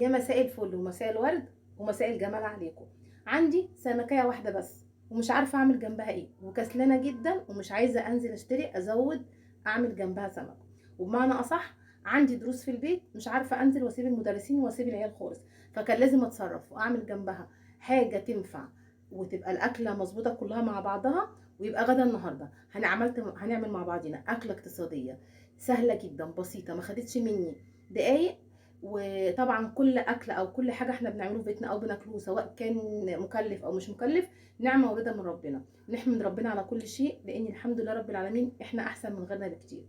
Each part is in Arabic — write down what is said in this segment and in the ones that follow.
يا مساء الفل ومساء الورد ومساء الجمال عليكم. عندي سمكية واحدة بس ومش عارفة اعمل جنبها ايه، وكسلانة جدا ومش عايزة انزل اشتري ازود اعمل جنبها سمك. وبمعنى اصح عندي دروس في البيت، مش عارفة انزل واسيب المدرسين واسيب العيال خالص، فكان لازم اتصرف واعمل جنبها حاجة تنفع وتبقى الاكلة مظبوطة كلها مع بعضها. ويبقى غدا النهارده هنعمل مع بعضينا اكلة اقتصادية سهلة جدا بسيطة، ما خدتش مني دقايق. وطبعا كل اكل او كل حاجه احنا بنعمله في بيتنا او بناكله سواء كان مكلف او مش مكلف نعمه ورده من ربنا، نحمد ربنا على كل شيء لان الحمد لله رب العالمين احنا احسن من غيرنا بكتير.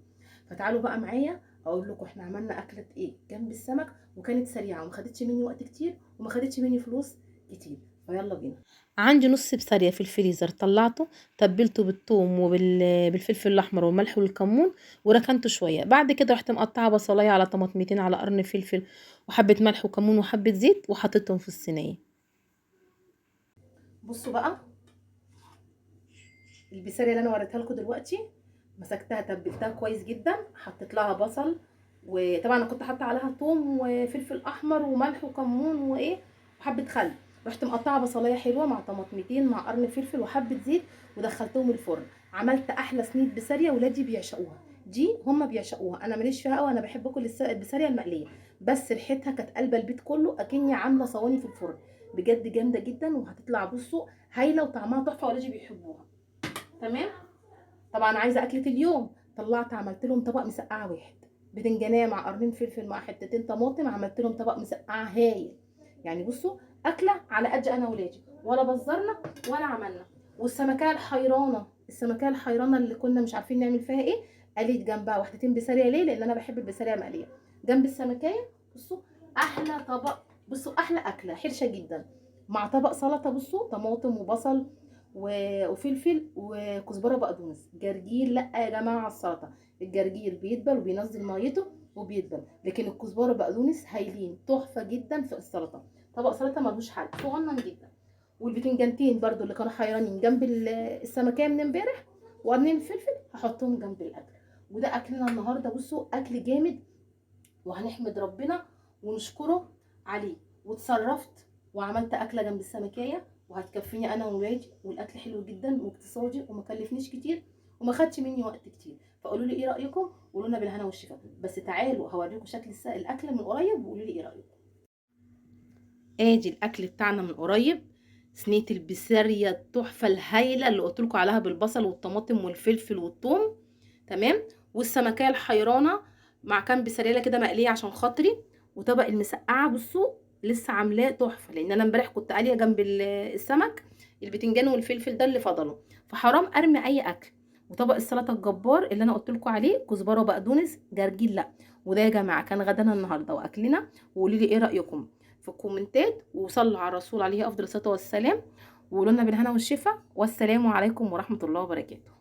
فتعالوا بقى معايا اقول لكم احنا عملنا اكله ايه جنب السمك، وكانت سريعه وما خدتش مني وقت كتير وما خدتش مني فلوس كتير. فيلا بينا. عندي نص بسارية في الفريزر، طلعته تبلته بالثوم وبالفلفل الاحمر والملح والكمون وركنته شويه. بعد كده رحت مقطعه بصلايه على طماطمتين على قرن فلفل وحبه ملح وكمون وحبه زيت وحطيتهم في الصينيه. بصوا بقى البسارية اللي انا وريتها لكم دلوقتي، مسكتها تبلتها كويس جدا، حطيت لها بصل، وطبعا انا كنت حاطه عليها ثوم وفلفل احمر وملح وكمون وايه وحبه خل. رحت مقطعه بصلايه حلوه مع طماطمتين مع قرن فلفل وحبه زيت ودخلتهم الفرن. عملت احلى صينيه بساريه، ولادي بيعشقوها، دي هم بيعشقوها، انا ماليش فيها قوي، انا بحب اكل البساريه المقليه، بس ريحتها كانت قلبه البيت كله اكني عامله صواني في الفرن. بجد جامده جدا وهتطلع بصوا هايله وطعمها تحفه، ولادي بيحبوها. تمام. طبعا عايزه اكله اليوم، طلعت عملت لهم طبق مسقعه واحد، بدنجانيه مع قرنين فلفل مع حتتين طماطم، عملت لهم طبق مسقعه هايل. يعني بصوا اكله على قد انا ولادي، ولا بزرنا ولا عملنا. والسمكيه الحيرانه، السمكيه الحيرانه اللي كنا مش عارفين نعمل فيها ايه، قليت جنبها واحدتين بساريه. ليه؟ لان انا بحب البساريه مقليه جنب السمكيه. بصوا احلى طبق، بصوا احلى اكله حرشه جدا مع طبق سلطه. بصوا طماطم وبصل وفلفل وكزبره بقدونس جرجير. لا يا جماعه على السلطه، الجرجير بيدبل وبينزل ميته وبيدبل، لكن الكزبره بقدونس هايلين تحفه جدا في السلطه. طبق سلطه ملوش حل صغنن جدا. والبتنجانتين برضو اللي كانوا حيرانين جنب السمكيه من امبارح وقرنين الفلفل هحطهم جنب الاكل. وده اكلنا النهارده. بصوا اكل جامد وهنحمد ربنا ونشكره عليه. واتصرفت وعملت اكله جنب السمكيه وهتكفيني انا وولادي، والاكل حلو جدا واقتصادي وما كلفنيش كتير وما خدش مني وقت كتير. فقولوا لي ايه رايكم، قولوا لنا بالهنا والشفا. بس تعالوا هوريكم شكل الاكل من قريب وقولوا لي ايه رايكم. ادي الاكل بتاعنا من قريب، صينيه البساريه التحفه الهايله اللي قلت لكم عليها بالبصل والطماطم والفلفل والثوم. تمام. والسمكيه الحيرانه مع كام بساريله كده مقليه عشان خاطري. وطبق المسقعه بصوا لسه عاملاه تحفه، لان انا امبارح كنت قاليه جنب السمك البتنجان والفلفل ده اللي فضلوا، فحرام ارمي اي اكل. وطبق السلطه الجبار اللي انا قلت لكم عليه كزبره وبقدونس جرجير. لا وده يا جماعه كان غدانا النهارده واكلنا. وقولوا لي ايه رايكم في الكومنتات، وصلوا على الرسول عليه افضل الصلاه والسلام، وقولوا لنا بالهنا والشفا. والسلام عليكم ورحمه الله وبركاته.